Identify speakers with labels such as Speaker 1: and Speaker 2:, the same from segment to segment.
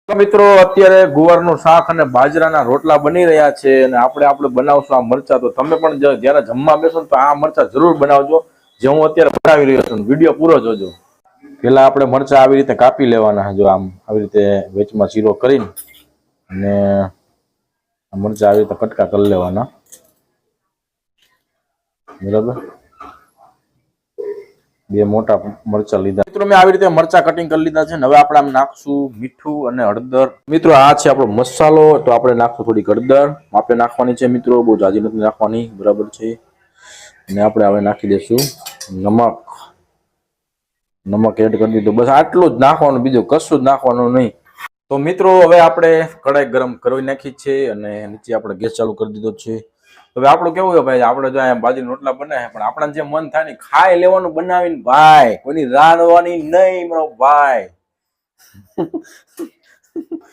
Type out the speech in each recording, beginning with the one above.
Speaker 1: તો મિત્રો અત્યારે ગુવારનું શાક અને બાજરાના રોટલા બની રહ્યા છે અને આપણે બનાવશું આ મરચા. તો તમે પણ જ્યારે જમવા બેસો તો આ મરચા જરૂર બનાવજો જે હું અત્યારે બનાવી રહ્યો છું. વિડીયો પૂરો જોજો. પેલા આપણે મરચા આવી રીતે કાપી લેવાના. જો આમ આવી રીતે વેચમાં ચીરો કરીને અને મરચા આવી રીતે કટકા કરી લેવાના. બરાબર, બે મોટા મરચા લીધા. મિત્રો મેં આવી રીતે મરચા કટિંગ કરી લીધા છે. હવે આપણે આમ નાખશું મીઠું અને હળદર. મિત્રો આ છે આપણો મસાલો. તો આપણે નાખશું થોડીક હળદર માપે નાખવાની છે મિત્રો, બહુ જાજી નથી નાખવાની. બરાબર છે. અને આપણે હવે નાખી દઈશું નમક એડ કરી દીધું. બસ આટલું જ નાખવાનું, બીજું કશું જ નાખવાનું નહીં. તો મિત્રો હવે આપણે કઢાઈ ગરમ કરી નાખી છે અને નીચે આપણે ગેસ ચાલુ કરી દીધો છે. હવે આપણું કેવું હોય ભાઈ, આપણે જો અહીંયા બાજરીના રોટલા બનાવે પણ આપણા જે મન થાય ને ખાઈ લેવાનું બનાવીને ભાઈ, કોઈની રાહ જોવાની નહીં મારો ભાઈ.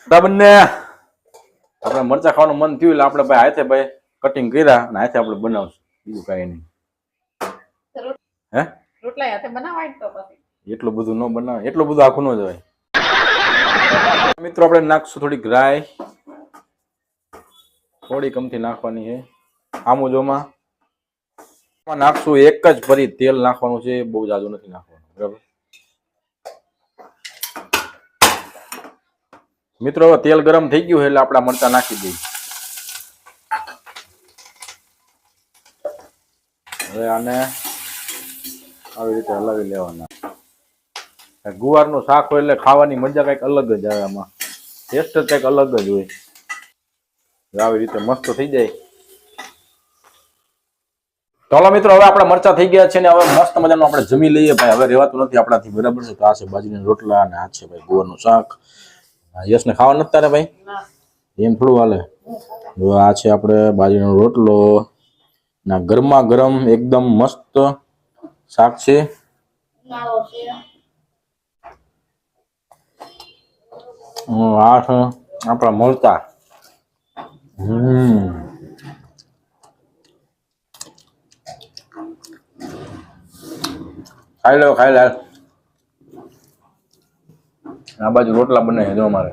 Speaker 1: બરાબર ને? આપણે મરચા ખાવાનું મન થયું એટલે આપણે ભાઈ હાથે ભાઈ કટિંગ કર્યા અને હાથે આપણે બનાવશું, બીજું કાંઈ નહીં. હે રોટલા હાથે બનાવાય તો પછી એટલું બધું ન બનાવે, એટલું બધું આખું ન જવાય. મિત્રો આપણે નાખશું થોડીક રાઈ, થોડી કમથી નાખવાની છે. આમુજોમાં નાખશું એક જ ભરી તેલ નાખવાનું છે, બહુ જાજુ નથી નાખવાનું. બરાબર મિત્રો, હવે તેલ ગરમ થઈ ગયું એટલે આપણા મરચા નાખી દઈએ. હવે આને આવી રીતે હલાવી લેવાના. ગુવારનું શાક હોય એટલે ખાવાની મજા કઈક અલગ જ આવે, આમાં ટેસ્ટ જ કઈક અલગ જ હોય. આવી રીતે મસ્ત થઈ જાય. ચાલો મિત્રો, હવે આપણા મરચા થઈ ગયા છે ને હવે મસ્ત મજાનું આપણે જમી લઈએ ભાઈ. હવે રહેવાતું નથી આપણાથી. બરાબર છે. તો આ છે બાજરીના રોટલા અને આ છે ભાઈ ગુવારનું શાક. યસ ને ખાવા નથી તારે ભાઈ? એમ થોડું હાલે. આ છે આપણે બાજરીનો રોટલો ના ગરમા ગરમ એકદમ મસ્ત શાક છે. આ છે આપણા મરચા. ખાઈ લે. આ બાજુ રોટલા બને છે જો અમારે.